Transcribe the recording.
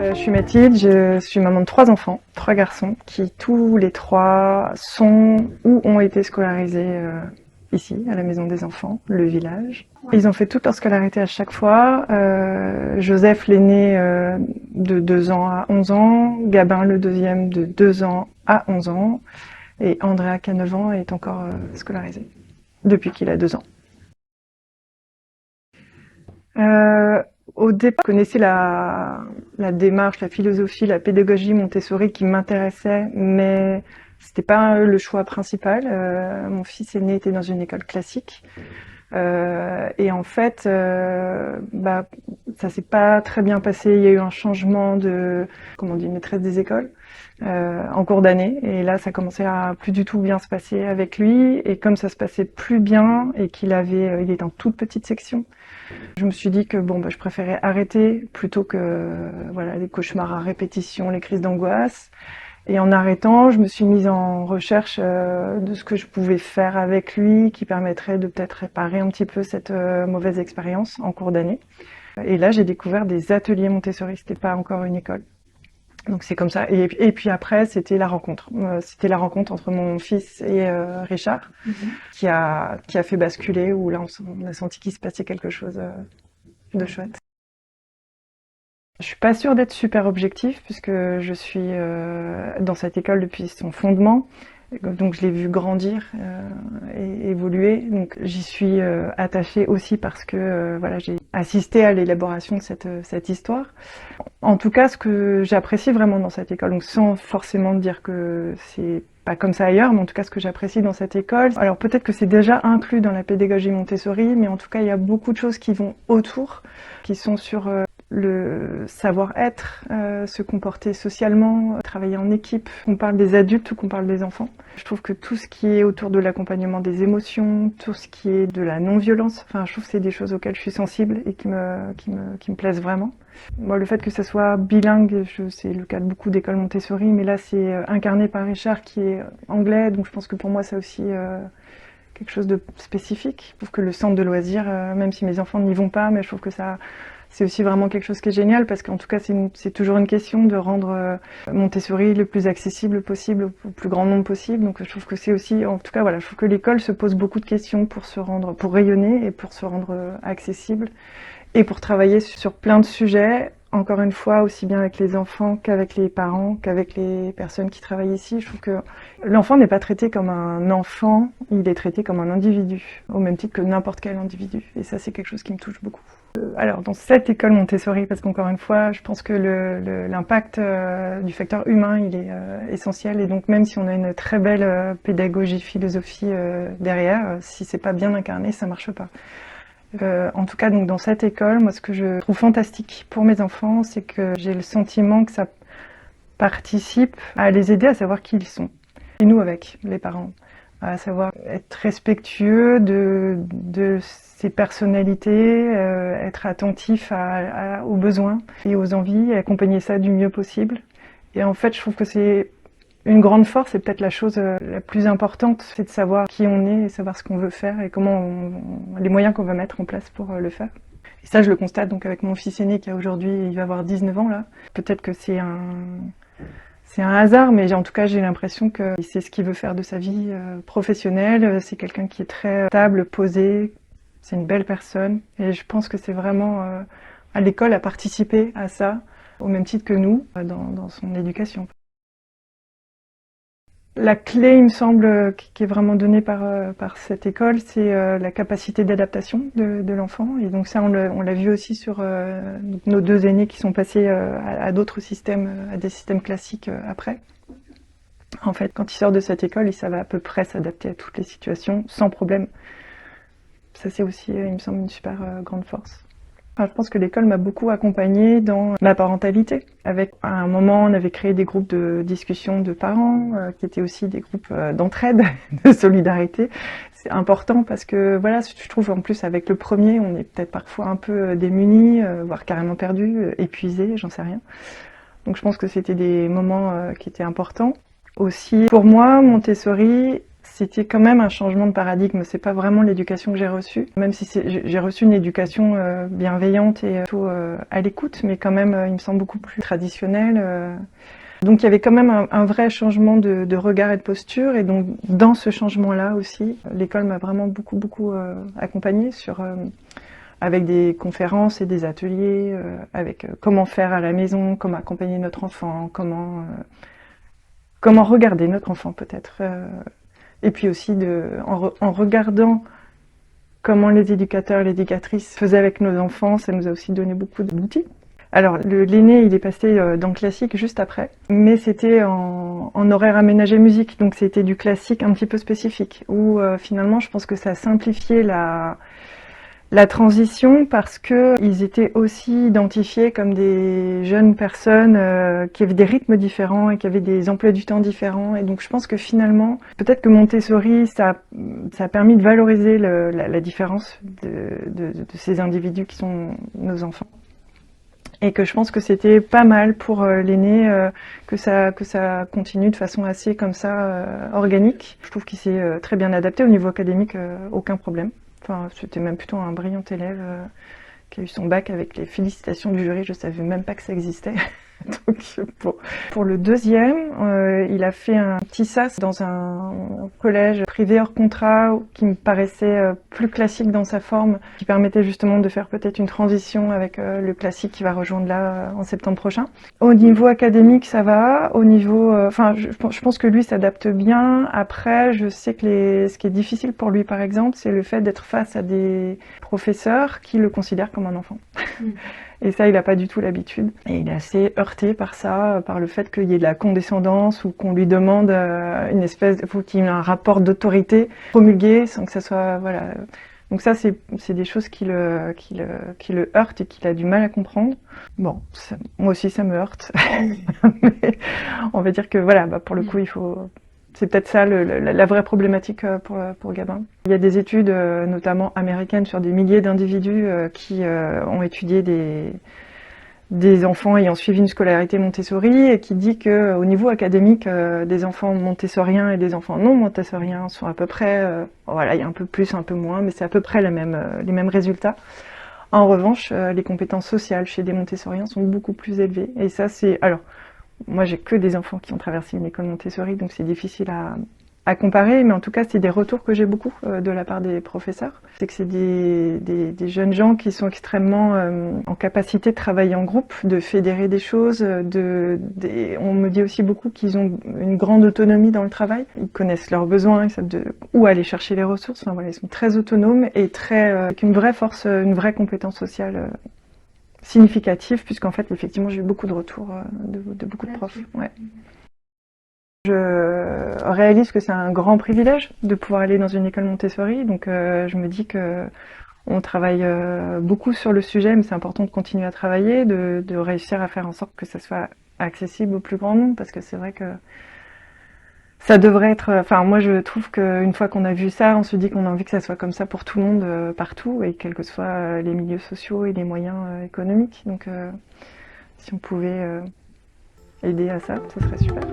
Je suis Mathilde, je suis maman de 3 enfants, 3 garçons, qui tous les 3 sont ou ont été scolarisés ici, à la maison des enfants, le village. Ils ont fait toute leur scolarité à chaque fois. Joseph l'aîné de 2 ans à 11 ans, Gabin le deuxième de 2 ans à 11 ans, et Andrea qui a 9 ans est encore scolarisé depuis qu'il a 2 ans. Au départ, je connaissais la démarche, la philosophie, la pédagogie Montessori qui m'intéressait, mais c'était pas le choix principal. Mon fils aîné était dans une école classique. Et en fait, ça s'est pas très bien passé. Il y a eu un changement de, comment on dit, maîtresse des écoles en cours d'année. Et là, ça commençait à plus du tout bien se passer avec lui. Et comme ça se passait plus bien et il était en toute petite section, je me suis dit que je préférais arrêter plutôt que les cauchemars à répétition, les crises d'angoisse. Et en arrêtant, je me suis mise en recherche de ce que je pouvais faire avec lui qui permettrait de peut-être réparer un petit peu cette mauvaise expérience en cours d'année. Et là, j'ai découvert des ateliers Montessori, c'était pas encore une école. Donc c'est comme ça. Et puis après, c'était la rencontre. C'était la rencontre entre mon fils et Richard qui a fait basculer, où là, on a senti qu'il se passait quelque chose de chouette. Je suis pas sûre d'être super objective puisque je suis dans cette école depuis son fondement, donc je l'ai vu grandir et évoluer. Donc j'y suis attachée aussi parce que j'ai assisté à l'élaboration de cette histoire. En tout cas, ce que j'apprécie vraiment dans cette école, donc sans forcément dire que c'est pas comme ça ailleurs, mais en tout cas ce que j'apprécie dans cette école, alors peut-être que c'est déjà inclus dans la pédagogie Montessori, mais en tout cas il y a beaucoup de choses qui vont autour, qui sont sur le savoir-être, se comporter socialement, travailler en équipe, qu'on parle des adultes ou qu'on parle des enfants. Je trouve que tout ce qui est autour de l'accompagnement des émotions, tout ce qui est de la non-violence, je trouve que c'est des choses auxquelles je suis sensible et qui me plaisent vraiment. Moi, le fait que ça soit bilingue, c'est le cas de beaucoup d'écoles Montessori, mais là c'est incarné par Richard qui est anglais, donc je pense que pour moi c'est aussi quelque chose de spécifique. Je trouve que le centre de loisirs, même si mes enfants n'y vont pas, mais je trouve que c'est aussi vraiment quelque chose qui est génial parce qu'en tout cas c'est toujours une question de rendre Montessori le plus accessible possible au plus grand nombre possible. Donc je trouve que c'est aussi, en tout cas je trouve que l'école se pose beaucoup de questions pour rayonner et pour se rendre accessible et pour travailler sur plein de sujets. Encore une fois, aussi bien avec les enfants qu'avec les parents, qu'avec les personnes qui travaillent ici. Je trouve que l'enfant n'est pas traité comme un enfant, il est traité comme un individu, au même titre que n'importe quel individu. Et ça, c'est quelque chose qui me touche beaucoup. Alors, dans cette école Montessori, parce qu'encore une fois, je pense que l'impact du facteur humain, il est essentiel. Et donc, même si on a une très belle pédagogie, philosophie derrière, si c'est pas bien incarné, ça marche pas. En tout cas, donc dans cette école, moi, ce que je trouve fantastique pour mes enfants, c'est que j'ai le sentiment que ça participe à les aider à savoir qui ils sont. Et nous avec, les parents, à savoir être respectueux de ces personnalités, être attentif aux besoins et aux envies, et accompagner ça du mieux possible. Et en fait, je trouve que c'est une grande force, et peut-être la chose la plus importante, c'est de savoir qui on est et savoir ce qu'on veut faire et les moyens qu'on va mettre en place pour le faire. Et ça, je le constate donc avec mon fils aîné qui a aujourd'hui, il va avoir 19 ans là. Peut-être que c'est un hasard, mais en tout cas, j'ai l'impression que c'est ce qu'il veut faire de sa vie professionnelle. C'est quelqu'un qui est très stable, posé. C'est une belle personne. Et je pense que c'est vraiment à l'école à participer à ça, au même titre que nous, dans son éducation. La clé, il me semble, qui est vraiment donnée par cette école, c'est la capacité d'adaptation de l'enfant. Et donc ça, on l'a vu aussi sur nos 2 aînés qui sont passés à d'autres systèmes, à des systèmes classiques après. En fait, quand ils sortent de cette école, ils savent à peu près s'adapter à toutes les situations sans problème. Ça, c'est aussi, il me semble, une super grande force. Je pense que l'école m'a beaucoup accompagnée dans ma parentalité. À un moment, on avait créé des groupes de discussion de parents, qui étaient aussi des groupes d'entraide, de solidarité. C'est important parce que, je trouve en plus avec le premier, on est peut-être parfois un peu démunis, voire carrément perdus, épuisés, j'en sais rien. Donc je pense que c'était des moments qui étaient importants. Aussi, pour moi, Montessori, c'était quand même un changement de paradigme. C'est pas vraiment l'éducation que j'ai reçue, même si j'ai reçu une éducation bienveillante et plutôt à l'écoute, mais quand même, il me semble beaucoup plus traditionnelle. Donc il y avait quand même un vrai changement de regard et de posture, et donc dans ce changement-là aussi, l'école m'a vraiment beaucoup accompagnée avec des conférences et des ateliers, avec comment faire à la maison, comment accompagner notre enfant, comment regarder notre enfant peut-être. Et puis aussi en regardant comment les éducateurs et les éducatrices faisaient avec nos enfants, ça nous a aussi donné beaucoup d'outils. Alors l'aîné, il est passé dans le classique juste après, mais c'était en horaire aménagé musique, donc c'était du classique un petit peu spécifique, où finalement je pense que ça a simplifié la transition, parce que ils étaient aussi identifiés comme des jeunes personnes qui avaient des rythmes différents et qui avaient des emplois du temps différents. Et donc je pense que finalement, peut-être que Montessori, ça a permis de valoriser la différence de ces individus qui sont nos enfants. Et que je pense que c'était pas mal pour l'aîné que ça continue de façon assez comme ça organique. Je trouve qu'il s'est très bien adapté au niveau académique, aucun problème. Enfin, c'était même plutôt un brillant élève qui a eu son bac avec les félicitations du jury. Je savais même pas que ça existait. Donc, pour le deuxième, il a fait un petit SAS dans un collège privé hors contrat qui me paraissait plus classique dans sa forme, qui permettait justement de faire peut-être une transition avec le classique qui va rejoindre là en septembre prochain. Au niveau académique, ça va. Au niveau, je pense que lui s'adapte bien. Après, je sais que ce qui est difficile pour lui, par exemple, c'est le fait d'être face à des professeurs qui le considèrent comme un enfant. Et ça, il n'a pas du tout l'habitude. Et il est assez heurté par ça, par le fait qu'il y ait de la condescendance ou qu'on lui demande une espèce, faut qu'il y ait un rapport d'autorité promulgué sans que ça soit, voilà. Donc ça, c'est des choses qui le heurtent et qu'il a du mal à comprendre. Bon, moi aussi, ça me heurte. Mais on va dire que voilà, pour le coup, c'est peut-être ça la vraie problématique pour Gabin. Il y a des études, notamment américaines, sur des milliers d'individus qui ont étudié des enfants ayant suivi une scolarité Montessori, et qui dit que au niveau académique, des enfants montessoriens et des enfants non montessoriens sont à peu près, voilà, il y a un peu plus, un peu moins, mais c'est à peu près les mêmes résultats. En revanche, les compétences sociales chez des montessoriens sont beaucoup plus élevées. Et ça, alors, moi, j'ai que des enfants qui ont traversé une école Montessori, donc c'est difficile à comparer, mais en tout cas, c'est des retours que j'ai beaucoup de la part des professeurs. C'est que c'est des jeunes gens qui sont extrêmement en capacité de travailler en groupe, de fédérer des choses. On me dit aussi beaucoup qu'ils ont une grande autonomie dans le travail. Ils connaissent leurs besoins, ils savent où aller chercher les ressources. Enfin, voilà, ils sont très autonomes et avec une vraie force, une vraie compétence sociale significative, puisqu'en fait, effectivement, j'ai eu beaucoup de retours de beaucoup de profs. Ouais. Je réalise que c'est un grand privilège de pouvoir aller dans une école Montessori, donc je me dis que on travaille beaucoup sur le sujet, mais c'est important de continuer à travailler, de réussir à faire en sorte que ça soit accessible au plus grand nombre, parce que c'est vrai que ça devrait être... Enfin, moi, je trouve qu'une fois qu'on a vu ça, on se dit qu'on a envie que ça soit comme ça pour tout le monde, partout, et quels que soient les milieux sociaux et les moyens économiques. Donc, si on pouvait aider à ça, ce serait super.